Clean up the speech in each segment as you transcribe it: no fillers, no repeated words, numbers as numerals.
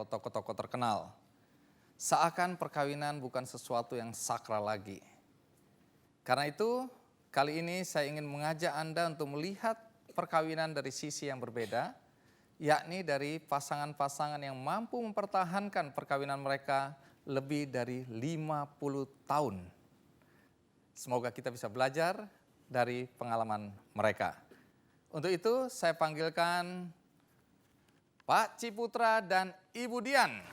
tokoh-tokoh terkenal. Seakan perkawinan bukan sesuatu yang sakral lagi. Karena itu, kali ini saya ingin mengajak Anda untuk melihat perkawinan dari sisi yang berbeda, yakni dari pasangan-pasangan yang mampu mempertahankan perkawinan mereka lebih dari 50 tahun. Semoga kita bisa belajar dari pengalaman mereka. Untuk itu, saya panggilkan Pak Ciputra dan Ibu Dian.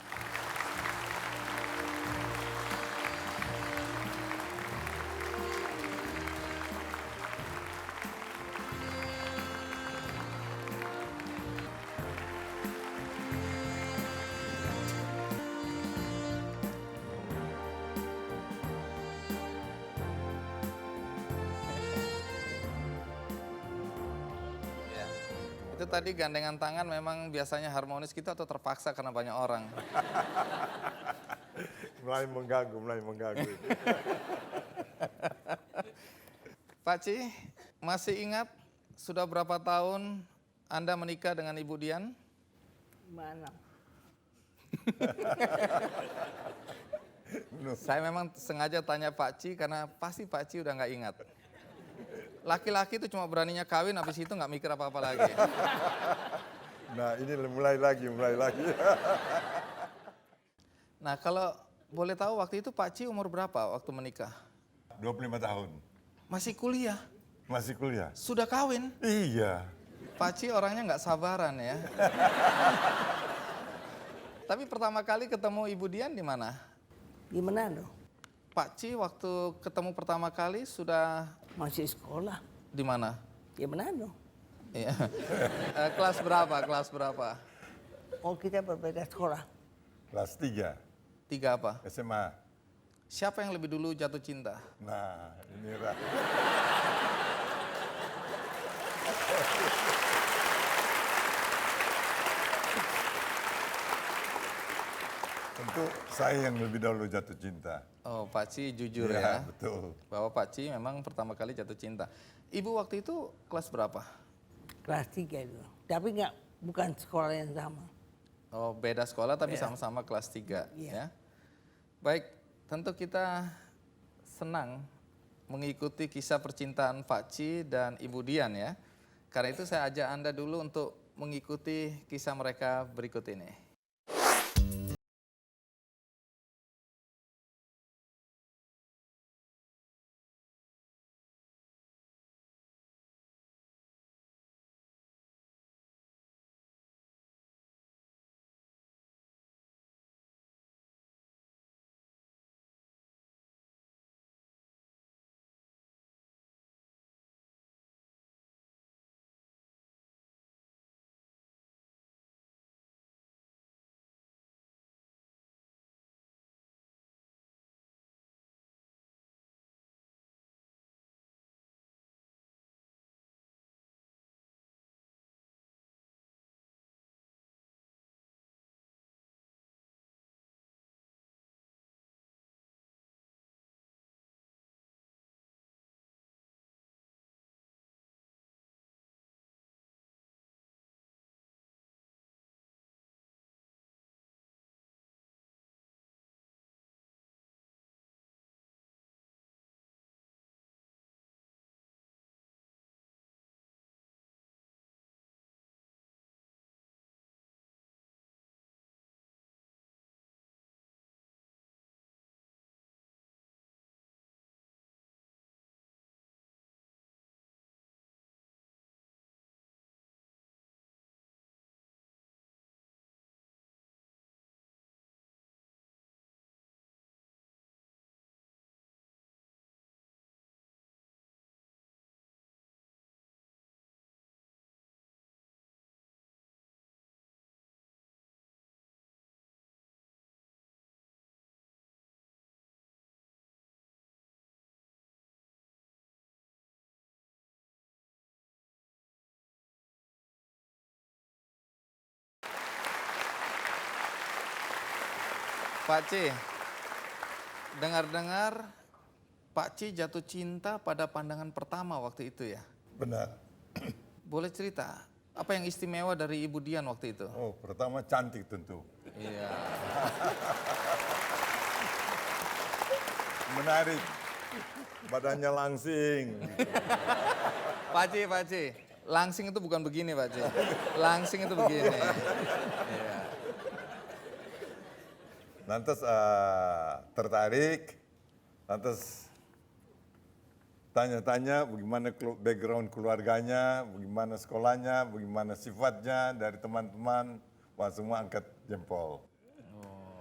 Itu tadi gandengan tangan memang biasanya harmonis gitu atau terpaksa karena banyak orang? Mulai mengganggu. Pak Ci, masih ingat sudah berapa tahun Anda menikah dengan Ibu Dian? Mana? Saya memang sengaja tanya Pak Ci karena pasti Pak Ci udah nggak ingat. Laki-laki itu cuma beraninya kawin, habis itu nggak mikir apa-apa lagi. Nah ini mulai lagi. Nah kalau boleh tahu waktu itu Pak Ci umur berapa waktu menikah? 25 tahun. Masih kuliah? Masih kuliah? Sudah kawin? Iya. Pak Ci orangnya nggak sabaran ya. Tapi pertama kali ketemu Ibu Dian di mana? Di Manado. Pak Ci waktu ketemu pertama kali sudah Masih sekolah. di mana? Di Manado. Iya. Kelas berapa? Oh, kita berbeda sekolah. Kelas 3. 3 apa? SMA. Siapa yang lebih dulu jatuh cinta? Nah ini Ra. Tentu saya yang lebih dahulu jatuh cinta. Oh, Pak Ci jujur Ya, ya. betul. Bahwa Pak Ci memang pertama kali jatuh cinta. Ibu waktu itu kelas berapa? Kelas 3 itu. Tapi bukan sekolah yang sama. Oh, beda sekolah tapi sama-sama kelas 3 ya. Baik, tentu kita senang mengikuti kisah percintaan Pak Ci dan Ibu Dian ya. Karena itu saya ajak Anda dulu untuk mengikuti kisah mereka berikut ini. Pak Ci, dengar-dengar Pak Ci jatuh cinta pada pandangan pertama waktu itu ya? Benar. Boleh cerita, apa yang istimewa dari Ibu Dian waktu itu? Oh pertama cantik tentu. Iya. Menarik. Badannya langsing. Pak Ci, langsing itu bukan begini Pak Ci. Langsing itu begini. Iya. Lantas tertarik, lantas tanya-tanya bagaimana background keluarganya, bagaimana sekolahnya, bagaimana sifatnya dari teman-teman. Wah, semua angkat jempol.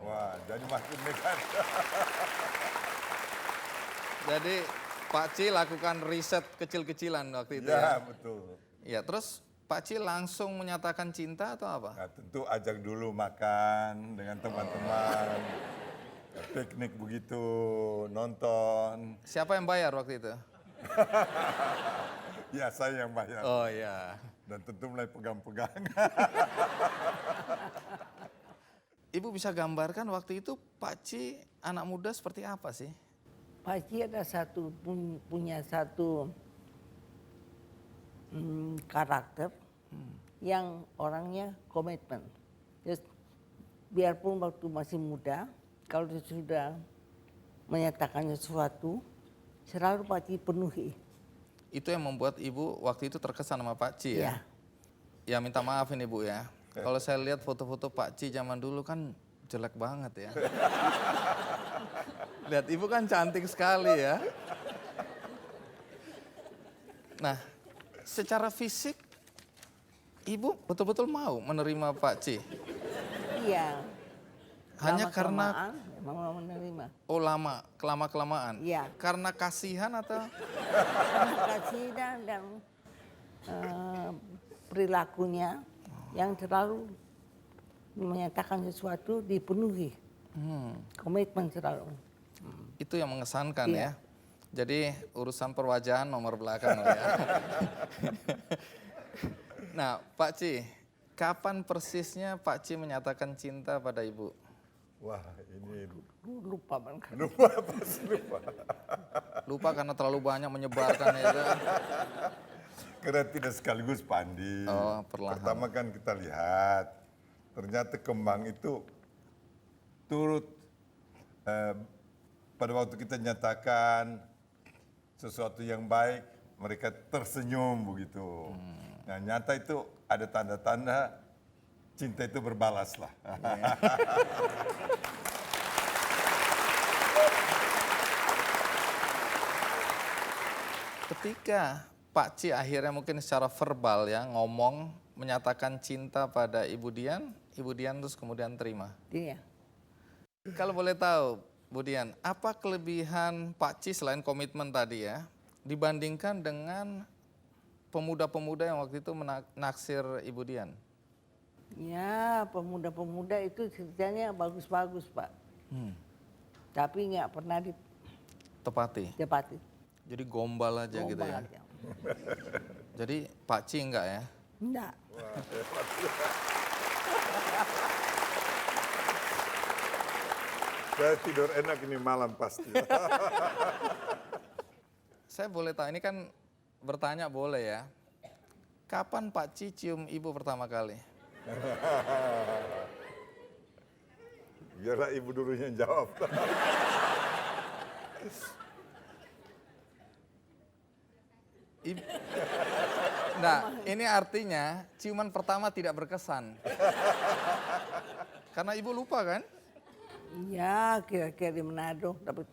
Wah, jadi makin dekat. Jadi Pak Ci lakukan riset kecil-kecilan waktu itu Ya, ya. betul. Ya, terus Pak Ci langsung menyatakan cinta atau apa? Nah, tentu ajak dulu makan dengan teman-teman. Piknik begitu, nonton. Siapa yang bayar waktu itu? Ya, saya yang bayar. Oh iya. Dan tentu mulai pegang-pegang. Ibu bisa gambarkan waktu itu Pak Ci anak muda seperti apa sih? Pak Ci ada punya satu karakter yang orangnya komitmen. Just, biarpun waktu masih muda, kalau dia sudah menyatakan sesuatu, selalu Pak Ci penuhi. Itu yang membuat Ibu waktu itu terkesan sama Pak Ci ya? Ya. Ya minta maaf ini Bu ya. Kalau saya lihat foto-foto Pak Ci zaman dulu kan jelek banget ya. Lihat Ibu kan cantik sekali ya. Nah, secara fisik Ibu betul-betul mau menerima Pak Ci? Iya. Hanya karena Lama-kelamaan mau menerima. kelamaan. Iya. Karena kasihan atau? Kasih dan perilakunya yang terlalu menyatakan sesuatu dipenuhi. Komitmen selalu. Itu yang mengesankan Iya. ya. Jadi urusan perwajahan nomor belakang lah ya. Nah Pak Ci, kapan persisnya Pak Ci menyatakan cinta pada Ibu? Wah, ini Lupa banget. lupa, pasti lupa. Lupa karena terlalu banyak menyebarkan itu. Karena tidak sekaligus Pandi. Oh, perlahan. Pertama kan kita lihat, ternyata kembang itu turut pada waktu kita nyatakan sesuatu yang baik, mereka tersenyum begitu. Nah nyata itu ada tanda-tanda cinta itu berbalas lah. Ketika Pak Ci akhirnya mungkin secara verbal ya ngomong menyatakan cinta pada Ibu Dian terus kemudian terima. Iya. Kalau boleh tahu Bu Dian, apa kelebihan Pak Ci selain komitmen tadi ya dibandingkan dengan pemuda-pemuda yang waktu itu menaksir Ibu Dian? Ya, pemuda-pemuda itu ceritanya bagus-bagus, Pak. Tapi nggak pernah Tepati. ditepati. Jadi gombal aja gitu ya. Gombal aja. Jadi Pak Ci enggak ya? Enggak. Saya tidur enak ini malam pasti. Saya boleh tahu, ini kan bertanya boleh ya. Kapan Pak Ci cium Ibu pertama kali? Biarlah ibu dulu yang jawab. Nah, ini artinya ciuman pertama tidak berkesan. Karena Ibu lupa kan? Ya, kira-kira di Manado, tapi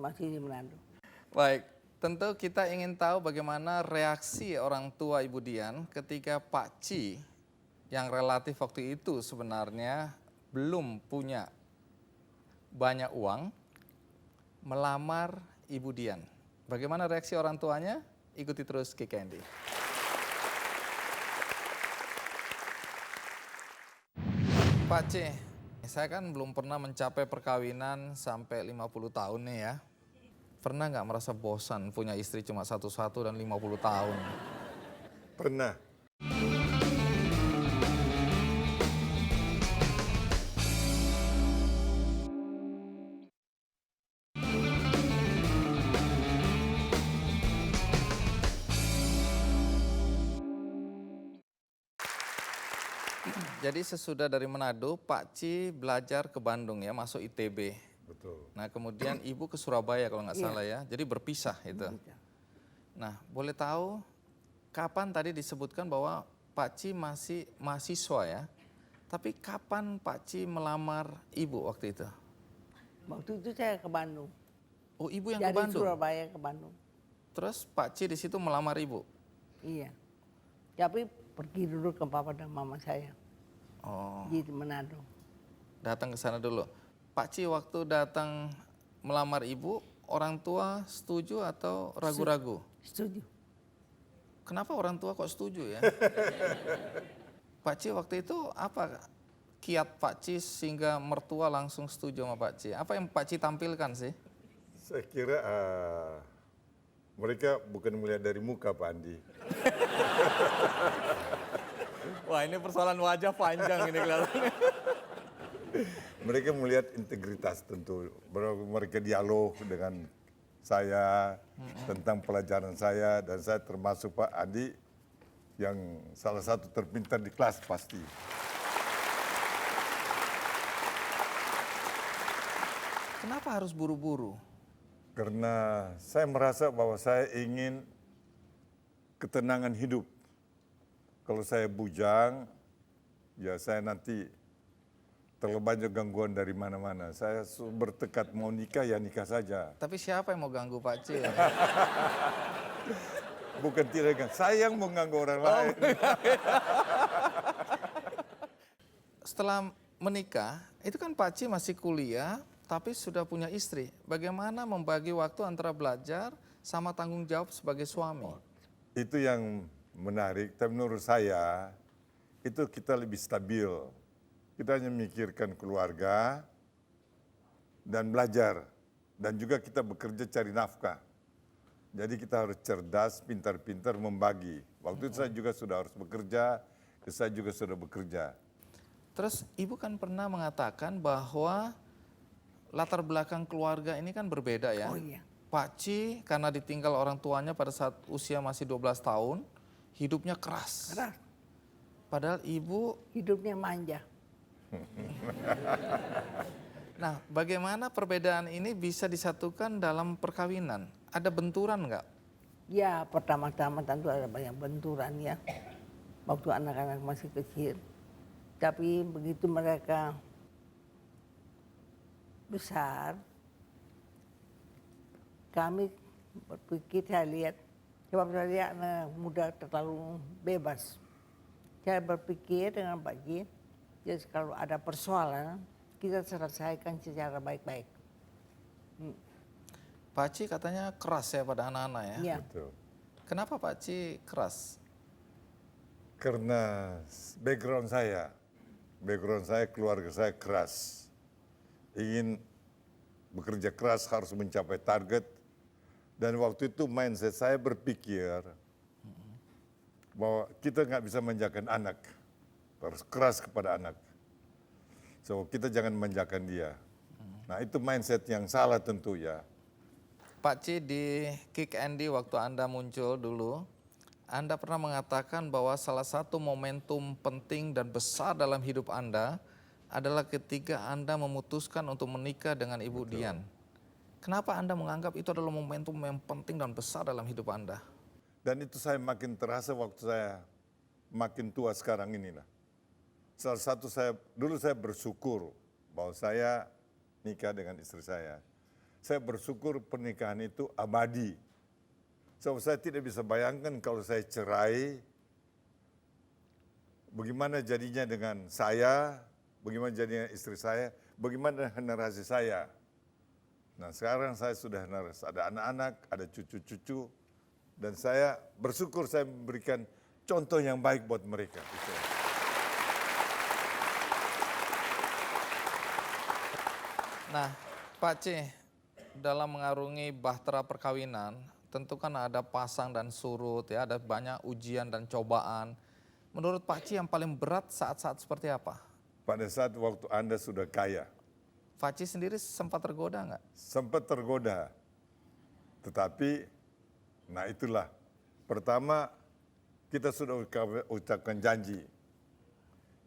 masih di Manado. Baik, tentu kita ingin tahu bagaimana reaksi orang tua Ibu Dian ketika Pak Ci yang relatif waktu itu sebenarnya belum punya banyak uang melamar Ibu Dian. Bagaimana reaksi orang tuanya? Ikuti terus Kick Candy. Pak Ci, saya kan belum pernah mencapai perkawinan sampai 50 tahun nih ya. Pernah nggak merasa bosan punya istri cuma satu-satu dan 50 tahun? Pernah. Jadi sesudah dari Manado, Pak Ci belajar ke Bandung ya, masuk ITB. Betul. Nah kemudian ibu ke Surabaya kalau nggak Iya. salah ya, jadi berpisah itu. Nah boleh tahu kapan tadi disebutkan bahwa Pak Ci masih mahasiswa ya, tapi kapan Pak Ci melamar ibu waktu itu? Waktu itu saya ke Bandung. Oh ibu yang ke Dari Bandung, Surabaya ke Bandung. terus Pak Ci di situ melamar ibu? Iya. Tapi pergi dulu ke papa dan mama saya Oh di Manado. datang ke sana dulu. Pak Ci waktu datang melamar ibu, orang tua setuju atau ragu-ragu? Setuju. Kenapa orang tua kok setuju ya? Pak Ci waktu itu apa kiat Pak Ci sehingga mertua langsung setuju sama Pak Ci? Apa yang Pak Ci tampilkan sih? Saya kira mereka bukan melihat dari muka Pak Andi. Wah ini persoalan wajah panjang ini kelihatannya. Mereka melihat integritas tentu. Mereka dialog dengan saya tentang pelajaran saya dan saya termasuk Pak Andi yang salah satu terpintar di kelas pasti. Kenapa harus buru-buru? Karena saya merasa bahwa saya ingin ketenangan hidup. Kalau saya bujang, ya saya nanti terlalu banyak gangguan dari mana-mana. Saya bertekad mau nikah, ya nikah saja. Tapi siapa yang mau ganggu Pak Ci? Bukan tidak, saya yang mau ganggu orang lain. Setelah menikah, itu kan Pak Ci masih kuliah, tapi sudah punya istri. Bagaimana membagi waktu antara belajar sama tanggung jawab sebagai suami? Itu yang menarik, tapi menurut saya itu kita lebih stabil. Kita hanya memikirkan keluarga dan belajar. Dan juga kita bekerja cari nafkah. Jadi kita harus cerdas, pintar-pintar membagi. Waktu itu saya juga sudah harus bekerja, saya juga sudah bekerja. Terus ibu kan pernah mengatakan bahwa latar belakang keluarga ini kan berbeda ya. Oh iya. Pak Ci karena ditinggal orang tuanya pada saat usia masih 12 tahun, hidupnya keras. Keras. Padahal ibu, Hidupnya manja. nah bagaimana perbedaan ini bisa disatukan dalam perkawinan? Ada benturan nggak? Ya pertama-tama tentu ada banyak benturan ya. Waktu anak-anak masih kecil. Tapi begitu mereka besar, kami berpikir, saya lihat, sebab saya lihat anak muda terlalu bebas. Saya berpikir dengan Pak Ji, jadi kalau ada persoalan, kita selesaikan secara baik-baik. Pak Ci katanya keras ya pada anak-anak ya. Iya. Betul. Kenapa Pak Ci keras? Karena background saya, keluarga saya keras. Ingin bekerja keras, harus mencapai target. Dan waktu itu mindset saya berpikir bahwa kita nggak bisa manjakan anak. Harus keras kepada anak. So kita jangan manjakan dia. Nah itu mindset yang salah tentu ya. Pak Ci di Kick Andy waktu Anda muncul dulu, Anda pernah mengatakan bahwa salah satu momentum penting dan besar dalam hidup Anda adalah ketika Anda memutuskan untuk menikah dengan Ibu Dian. Kenapa Anda menganggap itu adalah momentum yang penting dan besar dalam hidup Anda? Dan itu saya makin terasa waktu saya makin tua sekarang ini lah. Salah satu dulu saya bersyukur bahwa saya nikah dengan istri saya. Saya bersyukur pernikahan itu abadi. So, saya tidak bisa bayangkan kalau saya cerai, bagaimana jadinya dengan saya, bagaimana jadinya istri saya, bagaimana generasi saya. Nah sekarang saya sudah ada anak-anak, ada cucu-cucu, dan saya bersyukur saya memberikan contoh yang baik buat mereka. Gitu. Nah, Pak C, dalam mengarungi bahtera perkawinan, tentu kan ada pasang dan surut ya, ada banyak ujian dan cobaan. Menurut Pak C yang paling berat saat-saat seperti apa? Pada saat waktu Anda sudah kaya, Pak C sendiri sempat tergoda nggak? sempat tergoda. Tetapi, nah itulah. Pertama, kita sudah ucapkan janji.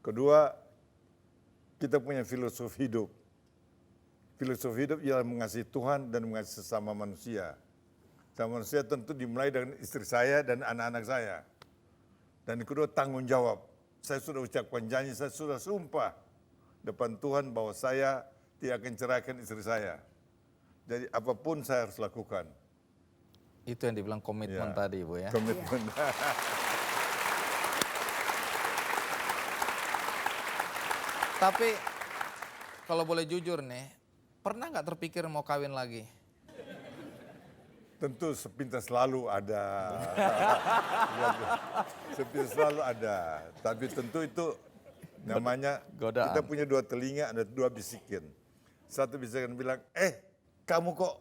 Kedua, kita punya filosofi hidup. Filosofi hidup ialah mengasihi Tuhan dan mengasihi sesama manusia. Sama manusia tentu dimulai dengan istri saya dan anak-anak saya. Dan kedua, tanggung jawab. Saya sudah ucapkan janji, saya sudah sumpah depan Tuhan bahwa saya tidak akan ceraikan istri saya. Jadi apapun saya harus lakukan. Itu yang dibilang komitmen Ya, tadi, Ibu ya. Komitmen. Tapi kalau boleh jujur nih, pernah nggak terpikir mau kawin lagi? Tentu sepintas selalu ada. Sepintas selalu ada. Tapi tentu itu namanya Godaan. kita punya dua telinga, ada dua bisikin. Satu bisikan bilang, kamu kok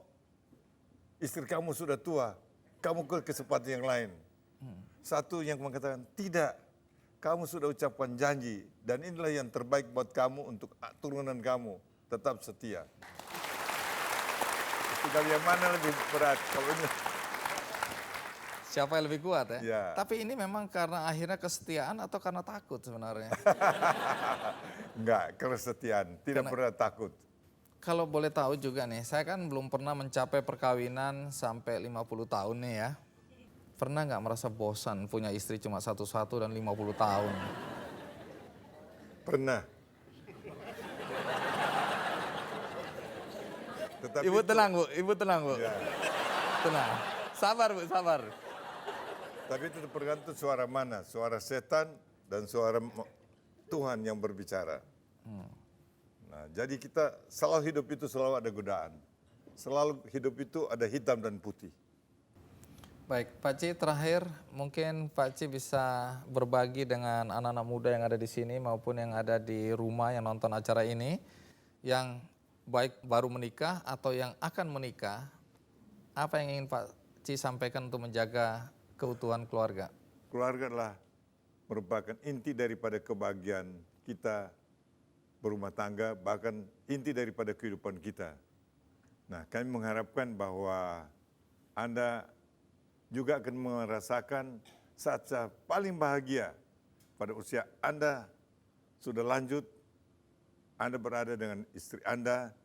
istri kamu sudah tua, kamu ke kesempatan yang lain. Satu yang mengatakan, tidak, kamu sudah ucapkan janji dan inilah yang terbaik buat kamu untuk turunan kamu, tetap setia. Tinggal yang mana lebih berat? Kalau ini Siapa yang lebih kuat ya? Ya. Tapi ini memang karena akhirnya kesetiaan atau karena takut sebenarnya? enggak, kesetiaan, tidak pernah takut. Kalau boleh tahu juga nih, saya kan belum pernah mencapai perkawinan sampai 50 tahun nih ya. Pernah nggak merasa bosan punya istri cuma satu-satu dan 50 tahun? Pernah. Tetapi Ibu tenang Bu, Ibu tenang Bu. Ya. Tenang. Sabar Bu, sabar. Tapi itu tergantung suara mana, suara setan dan suara Tuhan yang berbicara. Nah, jadi kita selalu hidup itu selalu ada godaan. Selalu hidup itu ada hitam dan putih. Baik, Pak Ci terakhir mungkin Pak Ci bisa berbagi dengan anak-anak muda yang ada di sini maupun yang ada di rumah yang nonton acara ini, yang baik baru menikah atau yang akan menikah, apa yang ingin Pak Ci sampaikan untuk menjaga keutuhan keluarga? Keluarga adalah merupakan inti daripada kebahagiaan kita berumah tangga, bahkan inti daripada kehidupan kita. Nah, kami mengharapkan bahwa Anda juga akan merasakan saat-saat paling bahagia pada usia Anda sudah lanjut, Anda berada dengan istri Anda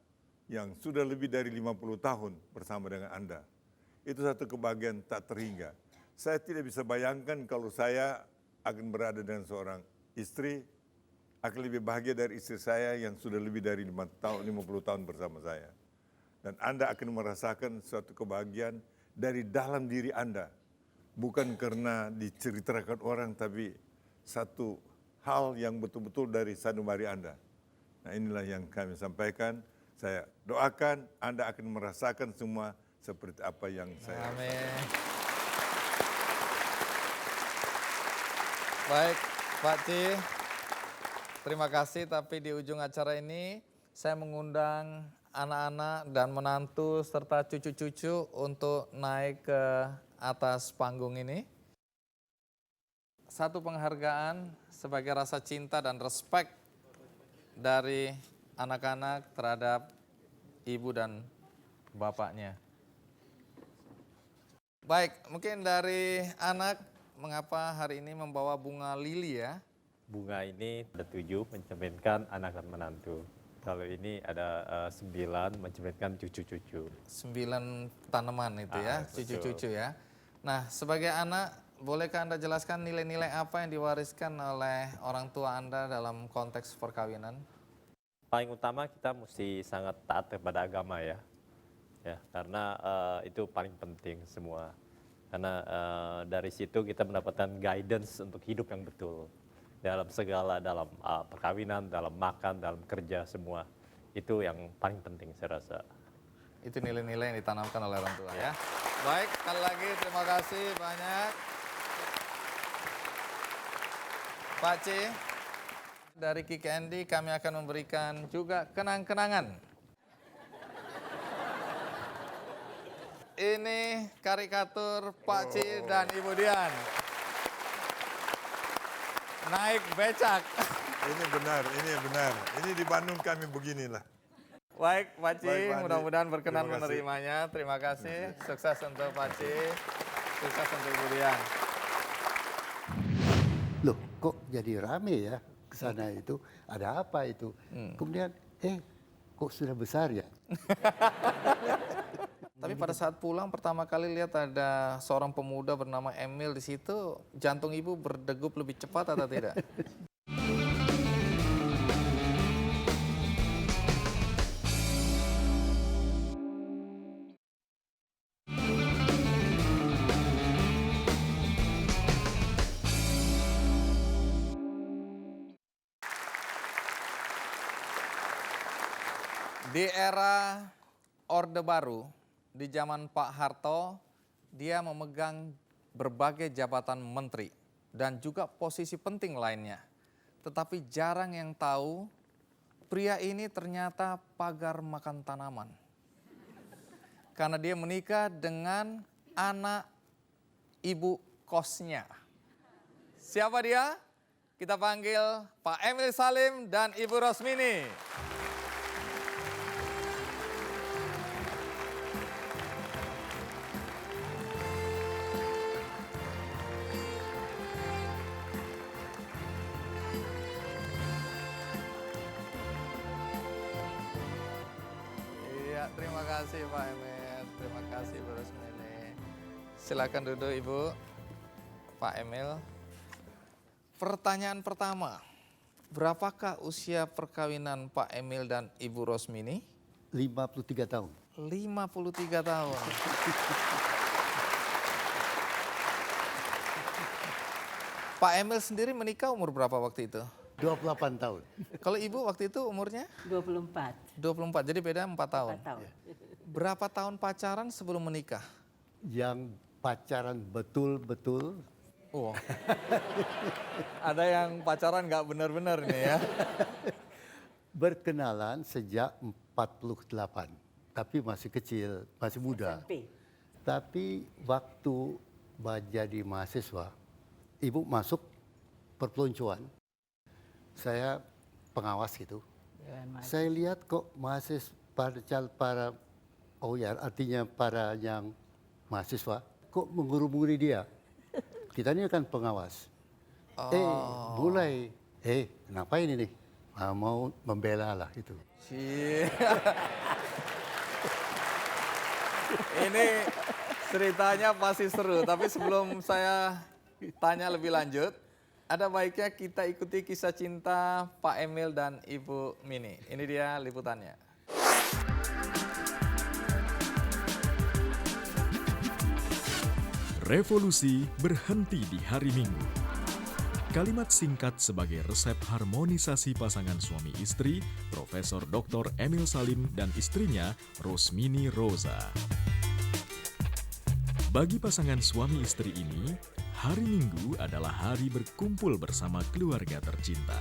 yang sudah lebih dari 50 tahun bersama dengan Anda. Itu satu kebahagiaan tak terhingga. Saya tidak bisa bayangkan kalau saya akan berada dengan seorang istri, akan lebih bahagia dari istri saya yang sudah lebih dari 50 tahun bersama saya. Dan Anda akan merasakan suatu kebahagiaan dari dalam diri Anda. Bukan karena diceritakan orang, tapi satu hal yang betul-betul dari sanubari Anda. Nah, inilah yang kami sampaikan. Saya doakan Anda akan merasakan semua seperti apa yang saya rasakan. Amin. Baik, Pak Ci, terima kasih. Tapi di ujung acara ini saya mengundang anak-anak dan menantu serta cucu-cucu untuk naik ke atas panggung ini. Satu penghargaan sebagai rasa cinta dan respect dari anak-anak terhadap ibu dan bapaknya. Baik, mungkin dari anak, mengapa hari ini membawa bunga lili ya? Bunga ini ada 7 mencerminkan anak dan menantu. Kalau ini ada 9 mencerminkan cucu-cucu. 9 tanaman itu ya, betul. cucu-cucu ya. Nah, sebagai anak, bolehkah Anda jelaskan nilai-nilai apa yang diwariskan oleh orang tua Anda dalam konteks perkawinan? Paling utama kita mesti sangat taat kepada agama ya. Karena itu paling penting semua. Karena dari situ kita mendapatkan guidance untuk hidup yang betul. Dalam segala, dalam perkawinan, dalam makan, dalam kerja semua. Itu yang paling penting saya rasa. Itu nilai-nilai yang ditanamkan oleh orang tua ya. Baik, sekali lagi terima kasih banyak. Pak Ci, dari Kiki Andy kami akan memberikan juga kenang-kenangan. Ini karikatur Pak Ci dan Ibu Dian. Naik becak. Ini benar. Ini di Bandung kami beginilah. Baik, Pak Ci, Baik, Pak Andi. mudah-mudahan berkenan Terima kasih. menerimanya. Terima kasih. Sukses untuk Pak Ci. Sukses untuk Ibu Dian. Loh, kok jadi rame ya? ke sana itu, ada apa itu? Kemudian, kok sudah besar ya? Tapi pada saat pulang pertama kali lihat ada seorang pemuda bernama Emil di situ, jantung ibu berdegup lebih cepat atau tidak? Di era Orde Baru, di zaman Pak Harto, dia memegang berbagai jabatan menteri dan juga posisi penting lainnya. Tetapi jarang yang tahu pria ini ternyata pagar makan tanaman. Karena dia menikah dengan anak ibu kosnya. Siapa dia? Kita panggil Pak Emil Salim dan Ibu Rosmini. Iya, terima kasih Pak Emil, terima kasih Bu Rosmini. Silakan duduk Ibu, Pak Emil. Pertanyaan pertama, berapakah usia perkawinan Pak Emil dan Ibu Rosmini? 53 tahun. 53 tahun. Pak Emil sendiri menikah umur berapa waktu itu? 28 tahun. Kalau Ibu waktu itu umurnya? 24. 24, jadi beda 4 tahun. 4 tahun. Berapa tahun pacaran sebelum menikah? Yang pacaran betul-betul Oh. Ada yang pacaran nggak benar-benar nih ya. berkenalan sejak 48, tapi masih kecil, masih muda. SMP. Tapi waktu jadi mahasiswa, ibu masuk perpeloncoan, saya pengawas gitu. Saya lihat kok mahasiswa artinya para yang mahasiswa, kok mengurung-urungi dia. Kita ini kan pengawas. Mulai, ngapain ini? Mau membela lah itu. Ini ceritanya pasti seru, tapi sebelum saya tanya lebih lanjut, ada baiknya kita ikuti kisah cinta Pak Emil dan Ibu Mini. Ini dia liputannya. Revolusi berhenti di hari Minggu. Kalimat singkat sebagai resep harmonisasi pasangan suami istri, Profesor Dr. Emil Salim dan istrinya Rosmini Rosa. Bagi pasangan suami istri ini, hari Minggu adalah hari berkumpul bersama keluarga tercinta.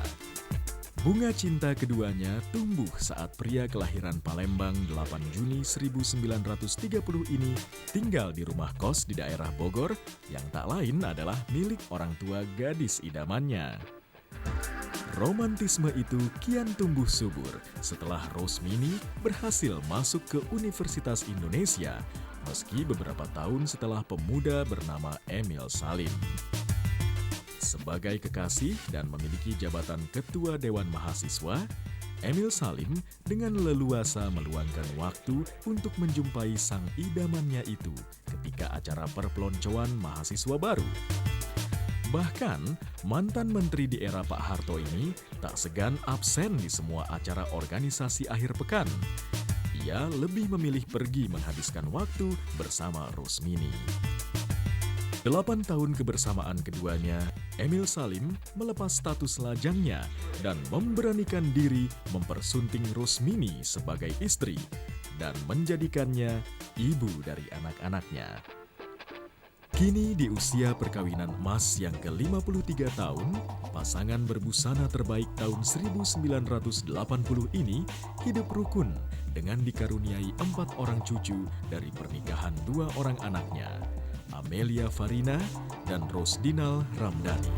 Bunga cinta keduanya tumbuh saat pria kelahiran Palembang 8 Juni 1930 ini tinggal di rumah kos di daerah Bogor yang tak lain adalah milik orang tua gadis idamannya. Romantisme itu kian tumbuh subur setelah Rosmini berhasil masuk ke Universitas Indonesia meski beberapa tahun setelah pemuda bernama Emil Salim. Sebagai kekasih dan memiliki jabatan Ketua Dewan Mahasiswa, Emil Salim dengan leluasa meluangkan waktu untuk menjumpai sang idamannya itu ketika acara perpeloncoan mahasiswa baru. Bahkan, mantan menteri di era Pak Harto ini tak segan absen di semua acara organisasi akhir pekan. Ia lebih memilih pergi menghabiskan waktu bersama Rosmini. 8 tahun kebersamaan keduanya, Emil Salim melepas status lajangnya dan memberanikan diri mempersunting Rosmini sebagai istri dan menjadikannya ibu dari anak-anaknya. Kini di usia perkawinan emas yang ke-53 tahun, pasangan berbusana terbaik tahun 1980 ini hidup rukun dengan dikaruniai 4 orang cucu dari pernikahan 2 orang anaknya, Amelia Farina dan Rosdinal Ramdhani.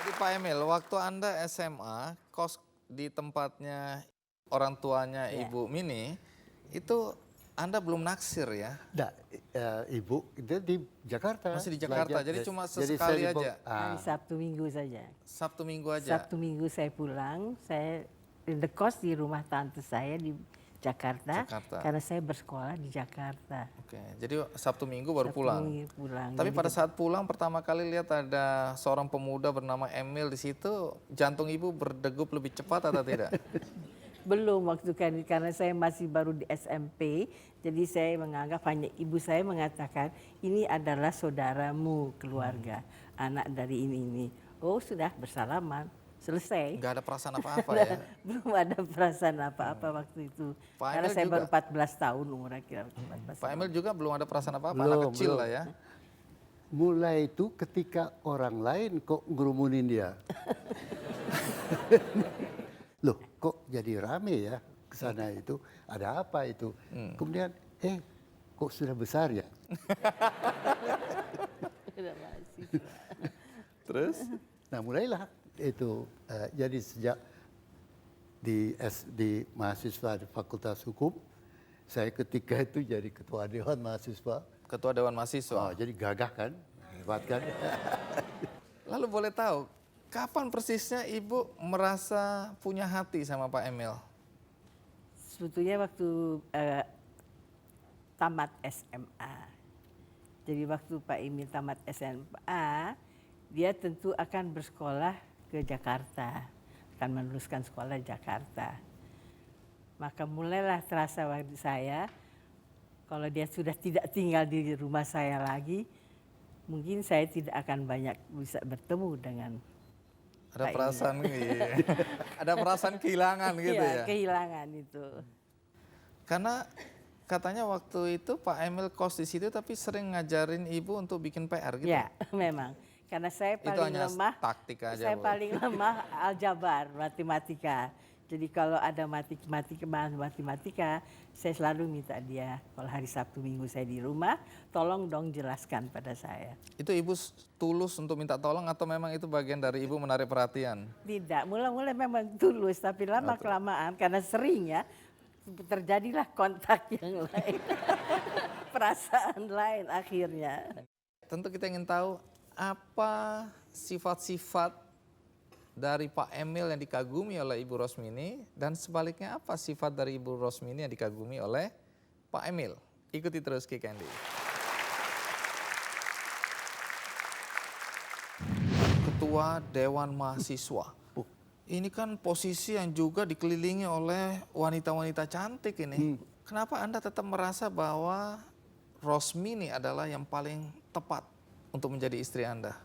Jadi Pak Emil, waktu Anda SMA, kos di tempatnya orang tuanya Ibu Mini, itu Anda belum naksir ya? Nah, ibu dia di Jakarta. Masih di Jakarta, belajar. jadi cuma Jadi sesekali saya aja? Hari Sabtu Minggu saja. Sabtu Minggu aja? Sabtu Minggu saya pulang, saya indekos di rumah tante saya di Jakarta, Jakarta. karena saya bersekolah di Jakarta. Oke, jadi Sabtu Minggu baru Sabtu pulang. Minggu pulang. Tapi Jadi pada saat pulang pertama kali lihat ada seorang pemuda bernama Emil di situ, jantung ibu berdegup lebih cepat atau tidak? belum waktu kan, karena saya masih baru di SMP, jadi saya menganggap hanya ibu saya mengatakan ini adalah saudaramu keluarga, anak dari ini. Oh sudah bersalaman, selesai. Nggak ada perasaan apa-apa ya? Belum ada perasaan apa-apa waktu itu. Pak Karena Emil saya juga? baru 14 tahun umurnya kira 14 Pak Emil juga belum ada perasaan apa-apa, Belum, anak kecil belum. lah ya? Mulai itu ketika orang lain kok ngerumunin dia. Loh, kok jadi rame ya ke sana itu? Ada apa itu? Kemudian, kok sudah besar ya? Udah mahasiswa. Terus? Nah, mulailah itu. Jadi sejak di mahasiswa di Fakultas Hukum, saya ketika itu jadi ketua Dewan Mahasiswa. Ketua Dewan Mahasiswa. Oh, jadi gagah kan? Hebat kan? Lalu boleh tahu, kapan persisnya ibu merasa punya hati sama Pak Emil? Sebetulnya waktu tamat SMA. Jadi waktu Pak Emil tamat SMA, dia tentu akan bersekolah ke Jakarta, akan meneruskan sekolah di Jakarta. Maka mulailah terasa waktu saya, kalau dia sudah tidak tinggal di rumah saya lagi, mungkin saya tidak akan banyak bisa bertemu dengan Ada Pak perasaan, iya. Ada perasaan kehilangan gitu ya? kehilangan itu. Karena katanya waktu itu Pak Emil kos di situ tapi sering ngajarin ibu untuk bikin PR gitu. Ya, memang. Karena saya Itu paling hanya lemah, taktik aja, saya Bu. paling lemah aljabar, matematika. Jadi kalau ada matematika, saya selalu minta dia, kalau hari Sabtu Minggu saya di rumah, tolong dong jelaskan pada saya. Itu ibu tulus untuk minta tolong atau memang itu bagian dari ibu menarik perhatian? Tidak, mulai-mulai memang tulus, tapi lama-kelamaan karena sering ya, terjadilah kontak yang lain. Perasaan lain akhirnya. Tentu kita ingin tahu apa sifat-sifat dari Pak Emil yang dikagumi oleh Ibu Rosmini dan sebaliknya apa sifat dari Ibu Rosmini yang dikagumi oleh Pak Emil. Ikuti terus Ki Candy. Ketua Dewan Mahasiswa. Ini kan posisi yang juga dikelilingi oleh wanita-wanita cantik ini. Kenapa Anda tetap merasa bahwa Rosmini adalah yang paling tepat untuk menjadi istri Anda?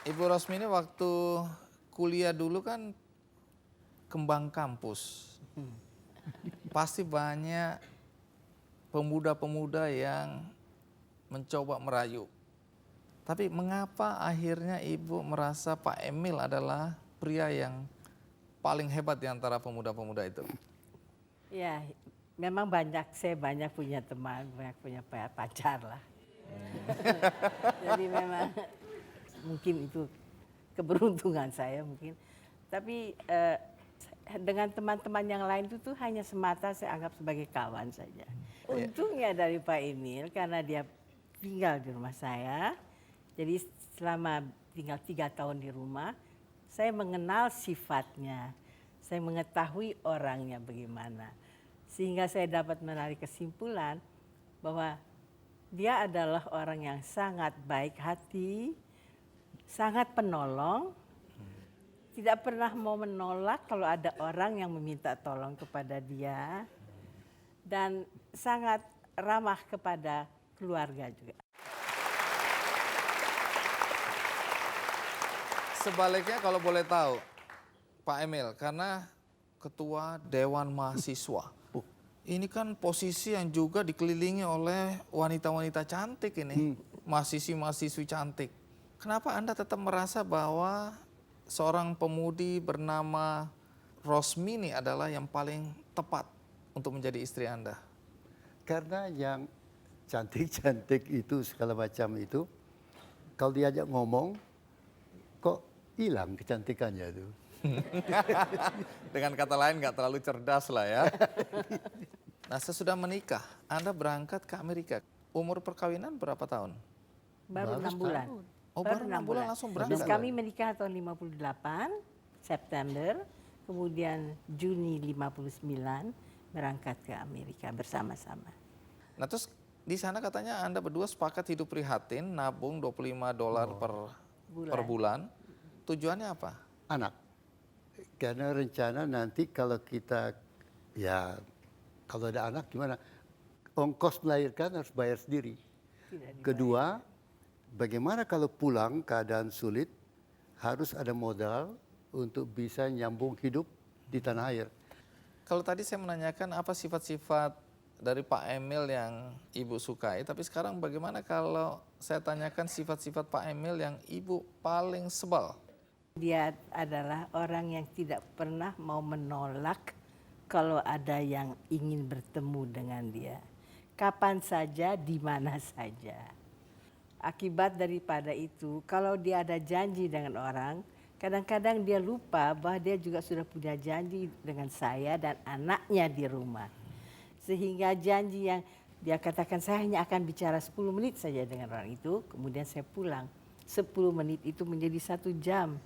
Ibu Rosmini waktu kuliah dulu kan kembang kampus. Pasti banyak pemuda-pemuda yang mencoba merayu. Tapi mengapa akhirnya ibu merasa Pak Emil adalah pria yang paling hebat di antara pemuda-pemuda itu? Ya, memang saya banyak punya teman, banyak punya pacar lah. Jadi memang mungkin itu keberuntungan saya mungkin. Tapi dengan teman-teman yang lain itu tuh hanya semata saya anggap sebagai kawan saja. Untungnya dari Pak Emil karena dia tinggal di rumah saya. Jadi selama tinggal 3 tahun di rumah, saya mengenal sifatnya. Saya mengetahui orangnya bagaimana. Sehingga saya dapat menarik kesimpulan bahwa dia adalah orang yang sangat baik hati, sangat penolong, tidak pernah mau menolak kalau ada orang yang meminta tolong kepada dia, dan sangat ramah kepada keluarga juga. Sebaliknya kalau boleh tahu, Pak Emil, karena Ketua Dewan Mahasiswa, ini kan posisi yang juga dikelilingi oleh wanita-wanita cantik ini, mahasiswi-mahasiswi cantik. Kenapa Anda tetap merasa bahwa seorang pemudi bernama Rosmini adalah yang paling tepat untuk menjadi istri Anda? Karena yang cantik-cantik itu segala macam itu, kalau diajak ngomong, kok hilang kecantikannya itu. Dengan kata lain nggak terlalu cerdas lah ya. Nah, sesudah menikah, Anda berangkat ke Amerika. Umur perkawinan berapa tahun? Baru Baru 6 bulan. Oh, baru 6 bulan langsung Terus berangkat. kami menikah tahun 58, September, kemudian Juni 59 berangkat ke Amerika bersama-sama. Nah, terus di sana katanya Anda berdua sepakat hidup prihatin, nabung $25 per bulan. Tujuannya apa? Anak. Karena rencana nanti kalau kita, ya kalau ada anak gimana? Ongkos melahirkan harus bayar sendiri. Kedua, bagaimana kalau pulang keadaan sulit, harus ada modal untuk bisa nyambung hidup di tanah air. Kalau tadi saya menanyakan apa sifat-sifat dari Pak Emil yang Ibu sukai, tapi sekarang bagaimana kalau saya tanyakan sifat-sifat Pak Emil yang Ibu paling sebal? Dia adalah orang yang tidak pernah mau menolak kalau ada yang ingin bertemu dengan dia. Kapan saja, di mana saja. Akibat daripada itu, kalau dia ada janji dengan orang, kadang-kadang dia lupa bahwa dia juga sudah punya janji dengan saya dan anaknya di rumah. Sehingga janji yang dia katakan saya hanya akan bicara 10 menit saja dengan orang itu, kemudian saya pulang. 10 menit itu menjadi 1 jam.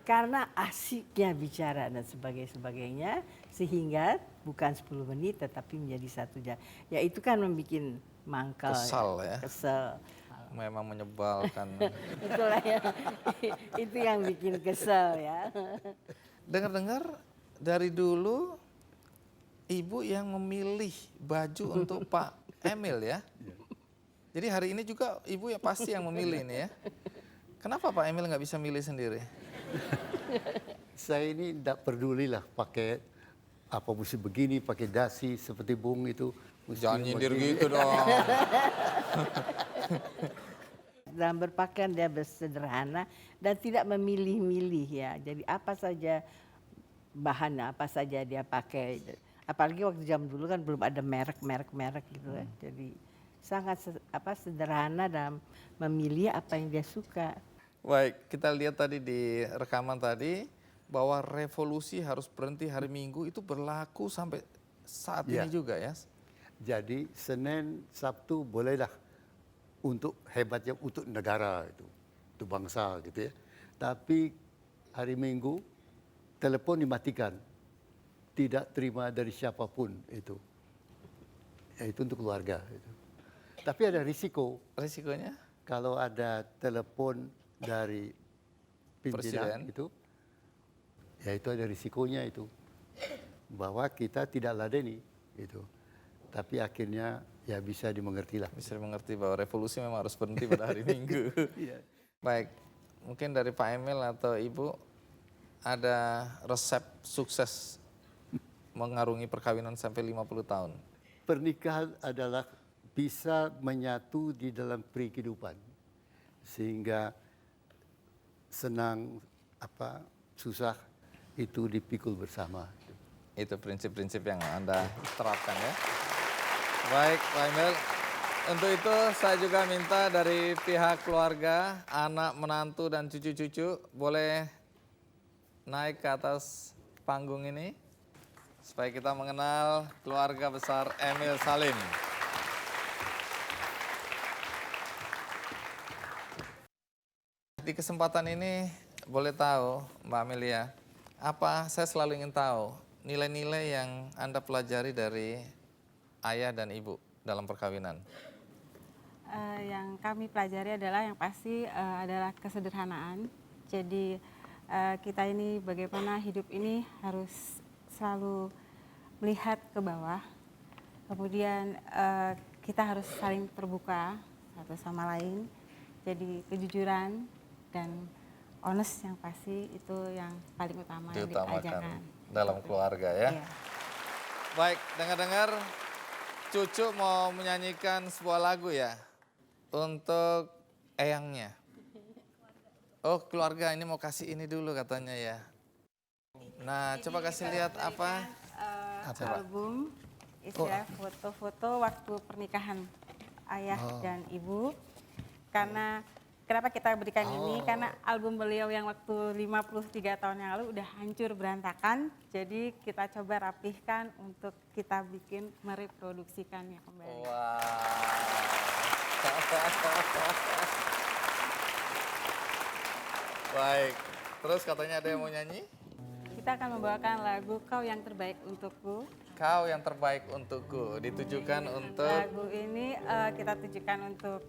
Karena asiknya bicara dan sebagainya, sehingga bukan 10 menit tetapi menjadi 1 jam. Ya itu kan membuat mangkal. Kesal ya. Kesel. Memang menyebalkan. Itulah ya. Itu yang bikin kesel ya. Dengar-dengar dari dulu Ibu yang memilih baju untuk Pak Emil ya. Jadi hari ini juga Ibu ya pasti yang memilih ini ya. Kenapa Pak Emil nggak bisa milih sendiri? Saya ini tidak peduli lah pakai apa mesti begini, pakai dasi seperti Bung itu. Mesti Jangan nyindir begini. gitu dong. Dalam berpakaian dia bersederhana dan tidak memilih-milih ya. Jadi apa saja bahannya, apa saja dia pakai. Apalagi waktu zaman dulu kan belum ada merek gitu kan. Jadi sangat sederhana dalam memilih apa yang dia suka. Baik, kita lihat tadi di rekaman tadi bahwa revolusi harus berhenti hari Minggu itu berlaku sampai saat ini juga ya. Jadi Senin, Sabtu bolehlah untuk hebatnya untuk negara itu bangsa gitu ya. Tapi hari Minggu telepon dimatikan, tidak terima dari siapapun itu. Ya, itu untuk keluarga. Itu. Tapi ada risiko. Risikonya? Kalau ada telepon dari pimpinan Presiden. itu, ya itu ada risikonya itu. Bahwa kita tidak ladeni itu. Tapi akhirnya ya bisa dimengerti lah. Bisa mengerti bahwa revolusi memang harus berhenti pada hari Minggu. Baik, mungkin dari Pak Emil atau Ibu ada resep sukses mengarungi perkawinan sampai 50 tahun. Pernikahan adalah bisa menyatu di dalam kehidupan. Sehingga senang, susah itu dipikul bersama. Itu prinsip-prinsip yang Anda terapkan ya. Baik, Pak Emil. Untuk itu saya juga minta dari pihak keluarga, anak, menantu, dan cucu-cucu boleh naik ke atas panggung ini supaya kita mengenal keluarga besar Emil Salim. Di kesempatan ini boleh tahu Mbak Amelia, apa saya selalu ingin tahu nilai-nilai yang Anda pelajari dari ayah dan ibu dalam perkawinan? Yang kami pelajari adalah yang pasti adalah kesederhanaan. Jadi kita ini bagaimana hidup ini harus selalu melihat ke bawah. Kemudian kita harus saling terbuka satu sama lain. Jadi kejujuran dan honest yang pasti itu yang paling utama yang diajarkan dalam keluarga ya. Iya. Baik, dengar-dengar cucu mau menyanyikan sebuah lagu ya untuk eyangnya. Oh keluarga ini mau kasih ini dulu katanya ya. Nah coba kasih lihat apa? Album istilah foto-foto waktu pernikahan ayah dan ibu. Karena kenapa kita berikan ini? Karena album beliau yang waktu 53 tahun yang lalu udah hancur berantakan. Jadi kita coba rapihkan untuk kita bikin mereproduksikannya kembali. Baik, terus katanya ada yang mau nyanyi? Kita akan membawakan lagu Kau Yang Terbaik Untukku. Kau yang terbaik untukku, ditujukan untuk Lagu ini kita tujukan untuk